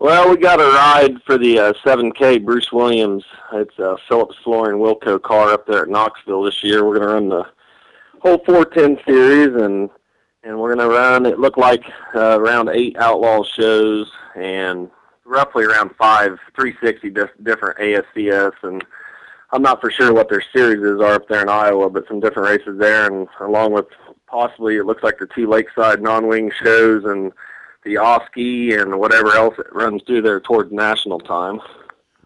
Well, we got a ride for the 7K Bruce Williams. It's a Phillips Flooring Wilco car up there at Knoxville this year. We're going to run the whole 410 series, and we're going to run, it looked like around 8 Outlaw shows and roughly around 360 different ASCS. And I'm not for sure what their series are up there in Iowa, but some different races there, and along with possibly, it looks like the 2 Lakeside non-wing shows and the Oski and whatever else that runs through there towards national time.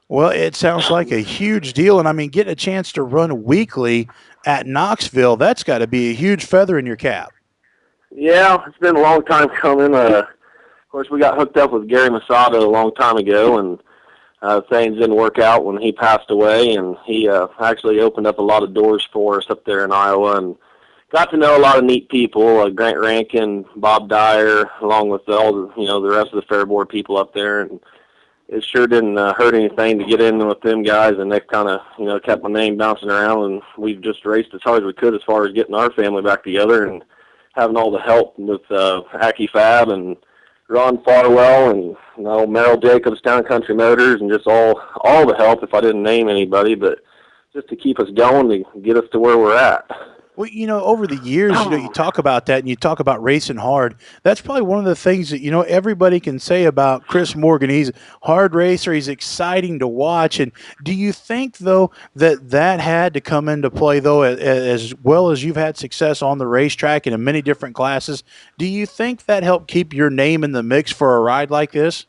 Well, it sounds like a huge deal. And I mean, getting a chance to run weekly at Knoxville, that's got to be a huge feather in your cap. Yeah, it's been a long time coming. Of course, we got hooked up with Gary Masato a long time ago, and things didn't work out when he passed away, and he actually opened up a lot of doors for us up there in Iowa, and got to know a lot of neat people, Grant Rankin, Bob Dyer, along with all the rest of the Fair Board people up there, and it sure didn't hurt anything to get in with them guys, and they kind of kept my name bouncing around, and we've just raced as hard as we could as far as getting our family back together and having all the help with Aki Fab and Ron Farwell and Merrill Jacobs, Town Country Motors, and just all the help, if I didn't name anybody, but just to keep us going, to get us to where we're at. Well, over the years, you talk about that and you talk about racing hard. That's probably one of the things that, everybody can say about Chris Morgan. He's a hard racer. He's exciting to watch. And do you think, though, that had to come into play, though, as well as you've had success on the racetrack and in many different classes? Do you think that helped keep your name in the mix for a ride like this?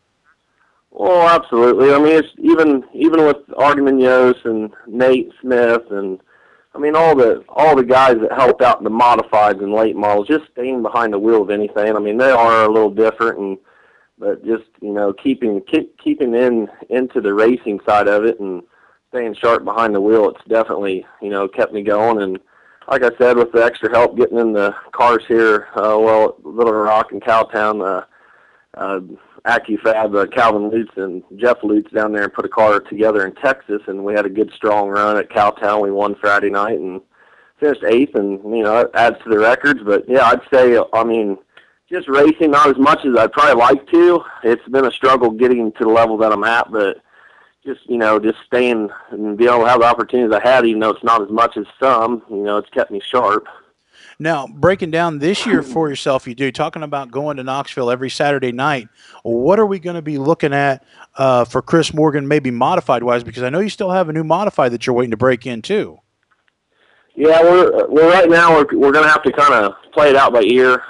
Well, absolutely. I mean, it's even with Artie Munoz and Nate Smith and all the guys that helped out in the modifieds and late models, just staying behind the wheel of anything. I mean, they are a little different, but just keeping into the racing side of it and staying sharp behind the wheel. It's definitely kept me going. And like I said, with the extra help getting in the cars here, Little Rock and Cowtown, Aki Fab, Calvin Lutz and Jeff Lutz down there and put a car together in Texas, and we had a good strong run at Cowtown. We won Friday night and finished 8th, and it adds to the records. But yeah, I'd say just racing, not as much as I'd probably like to. It's been a struggle getting to the level that I'm at, but just staying and being able to have the opportunities I had, even though it's not as much as some, it's kept me sharp. Now, breaking down this year for yourself, talking about going to Knoxville every Saturday night. What are we going to be looking at for Chris Morgan, maybe modified-wise? Because I know you still have a new modified that you're waiting to break in, too. Yeah, we're right now, we're going to have to kind of play it out by ear.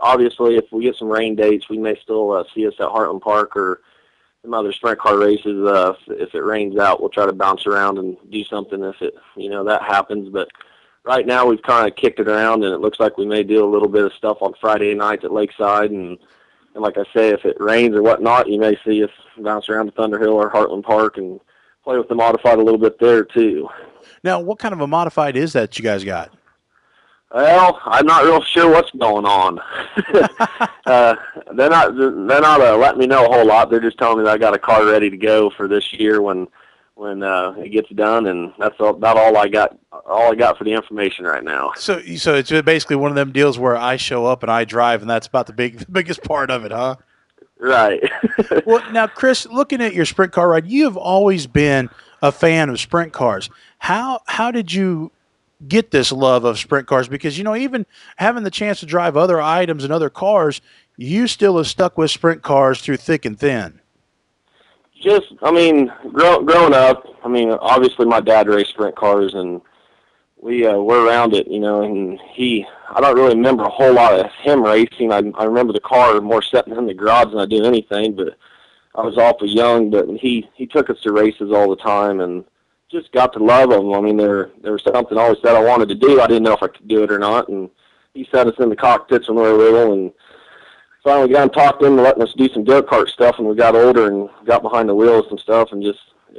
Obviously, if we get some rain dates, we may still see us at Heartland Park or some other sprint car races. If it rains out, we'll try to bounce around and do something if that happens. But right now, we've kind of kicked it around, and it looks like we may do a little bit of stuff on Friday nights at Lakeside. And like I say, if it rains or whatnot, you may see us bounce around to Thunderhill or Heartland Park and play with the modified a little bit there, too. Now, what kind of a modified is that you guys got? Well, I'm not real sure what's going on. They're not letting me know a whole lot. They're just telling me that I got a car ready to go for this year when it gets done, and that's about all I got. All I got for the information right now. So it's basically one of them deals where I show up and I drive, and that's about the biggest part of it, huh? Right. Well, now, Chris, looking at your sprint car ride, you have always been a fan of sprint cars. How did you get this love of sprint cars? Because even having the chance to drive other items and other cars, you still have stuck with sprint cars through thick and thin. Just, growing up, obviously my dad raced sprint cars, and we're around it, and I don't really remember a whole lot of him racing. I remember the car more sitting in the garage than I did anything, but I was awfully young, but he took us to races all the time and just got to love them. There was something I always said I wanted to do. I didn't know if I could do it or not, and he set us in the cockpits when we were little, and finally got him talked into letting us do some go-kart stuff when we got older and got behind the wheels and stuff, and it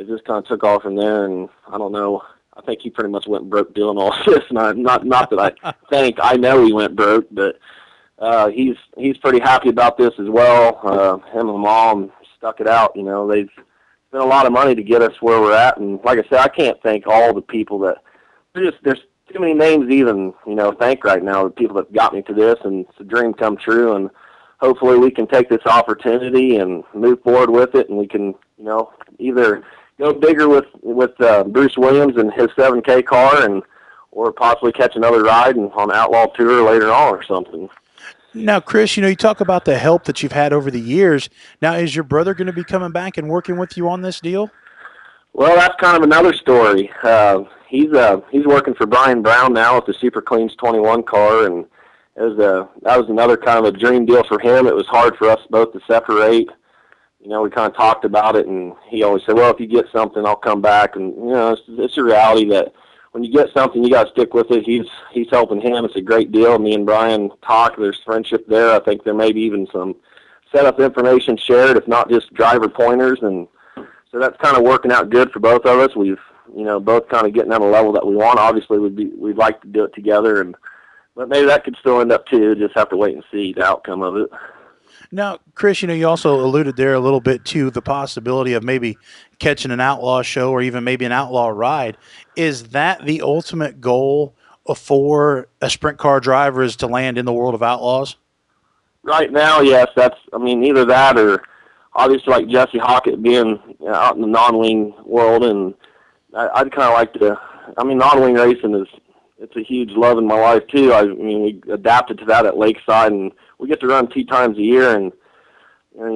just kind of took off from there. And I don't know, I think he pretty much went broke doing all this. And not that I know he went broke, but he's pretty happy about this as well. Him and Mom stuck it out. They've spent a lot of money to get us where we're at, and like I said, I can't thank all the people that there's too many names to even thank right now. The people that got me to this, and it's a dream come true. And hopefully we can take this opportunity and move forward with it, and we can, either go bigger with Bruce Williams and his 7K car, and or possibly catch another ride and on Outlaw Tour later on or something. Now, Chris, you talk about the help that you've had over the years. Now, is your brother going to be coming back and working with you on this deal? Well, that's kind of another story. He's working for Brian Brown now with the Super Cleans 21 car, and that was another kind of a dream deal for him. It was hard for us both to separate. We kind of talked about it, and he always said, well, if you get something, I'll come back. And, it's a reality that when you get something, you got to stick with it. He's helping him. It's a great deal. Me and Brian talk. There's friendship there. I think there may be even some setup information shared, if not just driver pointers. And so that's kind of working out good for both of us. We've, both kind of getting on a level that we want. Obviously, we'd like to do it together, but maybe that could still end up too. Just have to wait and see the outcome of it. Now, Chris, you also alluded there a little bit to the possibility of maybe catching an outlaw show or even maybe an outlaw ride. Is that the ultimate goal for a sprint car driver, is to land in the world of outlaws? Right now, yes. Either that or obviously like Jesse Hockett being out in the non-wing world. And I'd kind of like to, non-wing racing it's a huge love in my life too. We adapted to that at Lakeside, and we get to run 2 times a year, and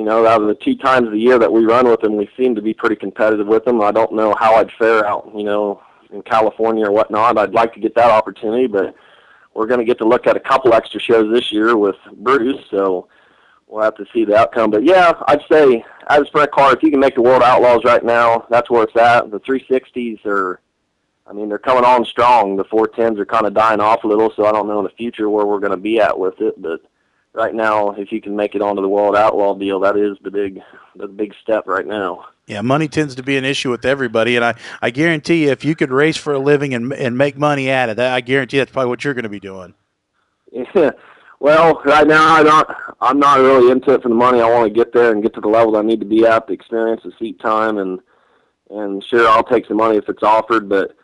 out of the 2 times a year that we run with them, we seem to be pretty competitive with them. I don't know how I'd fare out, in California or whatnot. I'd like to get that opportunity, but we're going to get to look at a couple extra shows this year with Bruce, so we'll have to see the outcome. But yeah, I'd say as a sprint car, if you can make the World Outlaws right now, that's where it's at. The 360s they're coming on strong. The 410s are kind of dying off a little, so I don't know in the future where we're going to be at with it. But right now, if you can make it onto the World Outlaw deal, that is the big step right now. Yeah, money tends to be an issue with everybody, and I guarantee you, if you could race for a living and make money at it, I guarantee that's probably what you're going to be doing. Yeah. Well, right now I'm not really into it for the money. I want to get there and get to the level I need to be at, the experience, the seat time, and sure, I'll take some money if it's offered, but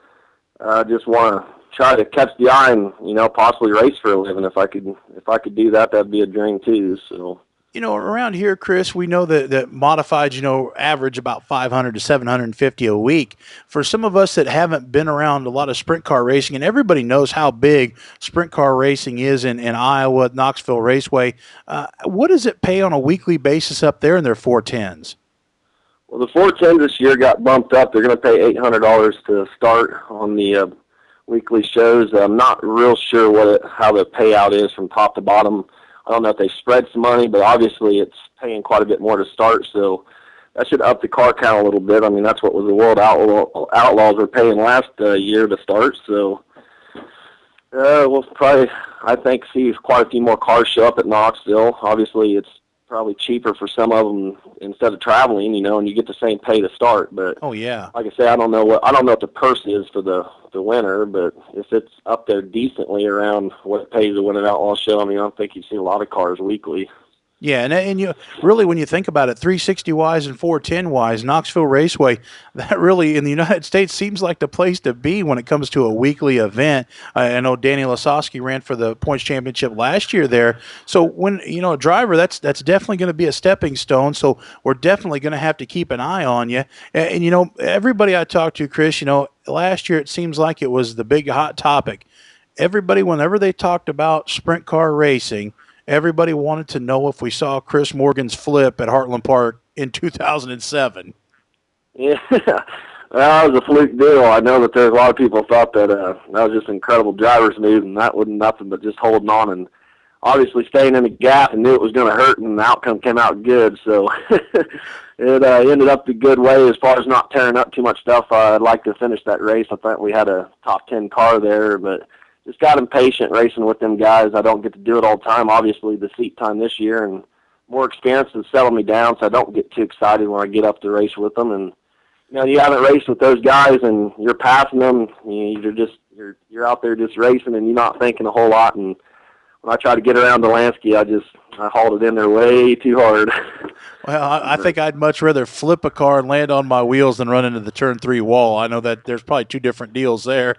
I just want to try to catch the eye and possibly race for a living. If I could do that, that'd be a dream too. So around here, Chris, we know that modifieds average about 500 to 750 a week. For some of us that haven't been around a lot of sprint car racing, and everybody knows how big sprint car racing is in Iowa at Knoxville Raceway, what does it pay on a weekly basis up there in their 410s? Well, the 410s this year got bumped up. They're going to pay $800 to start on the weekly shows. I'm not real sure how the payout is from top to bottom. I don't know if they spread some money, but obviously it's paying quite a bit more to start, so that should up the car count a little bit. That's what the World Outlaws were paying last year to start, so we'll probably, I think, see quite a few more cars show up at Knoxville. Obviously, it's probably cheaper for some of them instead of traveling, and you get the same pay to start. But oh yeah, like I say, I don't know what the purse is for the winner, but if it's up there decently around what it pays to win an outlaw show, I think you see a lot of cars weekly. Yeah, and you really, when you think about it, 360 wise and 410 wise, Knoxville Raceway, that really in the United States seems like the place to be when it comes to a weekly event. I know Danny Lasowski ran for the points championship last year there. So when a driver, that's definitely going to be a stepping stone. So we're definitely going to have to keep an eye on you. And everybody I talked to, Chris, last year it seems like it was the big hot topic. Everybody, whenever they talked about sprint car racing, everybody wanted to know if we saw Chris Morgan's flip at Heartland Park in 2007. Yeah, well, that was a fluke deal. I know that there's a lot of people thought that that was just an incredible driver's move, and that wasn't nothing but just holding on and obviously staying in the gap and knew it was going to hurt, and the outcome came out good. So it ended up the good way as far as not tearing up too much stuff. I'd like to finish that race. I thought we had a top 10 car there, but just got impatient racing with them guys. I don't get to do it all the time. Obviously, the seat time this year and more experience has settled me down, so I don't get too excited when I get up to race with them. And you haven't raced with those guys, and you're passing them. You're out there just racing, and you're not thinking a whole lot. And when I try to get around Delansky, I hauled it in there way too hard. Well, I think I'd much rather flip a car and land on my wheels than run into the turn 3 wall. I know that there's probably 2 different deals there.